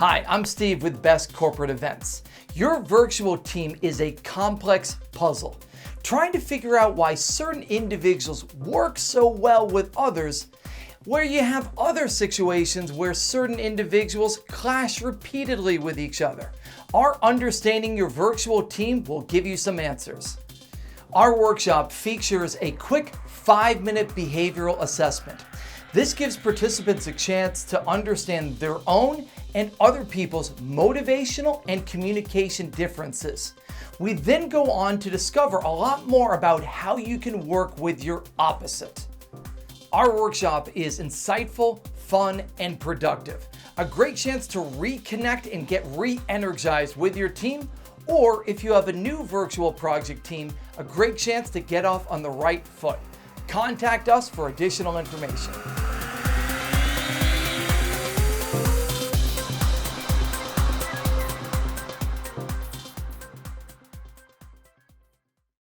Hi, I'm Steve with Best Corporate Events. Your virtual team is a complex puzzle. Trying to figure out why certain individuals work so well with others, where you have other situations where certain individuals clash repeatedly with each other. Our Understanding Your Virtual Team will give you some answers. Our workshop features a quick 5-minute behavioral assessment. This gives participants a chance to understand their own and other people's motivational and communication differences. We then go on to discover a lot more about how you can work with your opposite. Our workshop is insightful, fun, and productive. A great chance to reconnect and get re-energized with your team, or if you have a new virtual project team, a great chance to get off on the right foot. Contact us for additional information.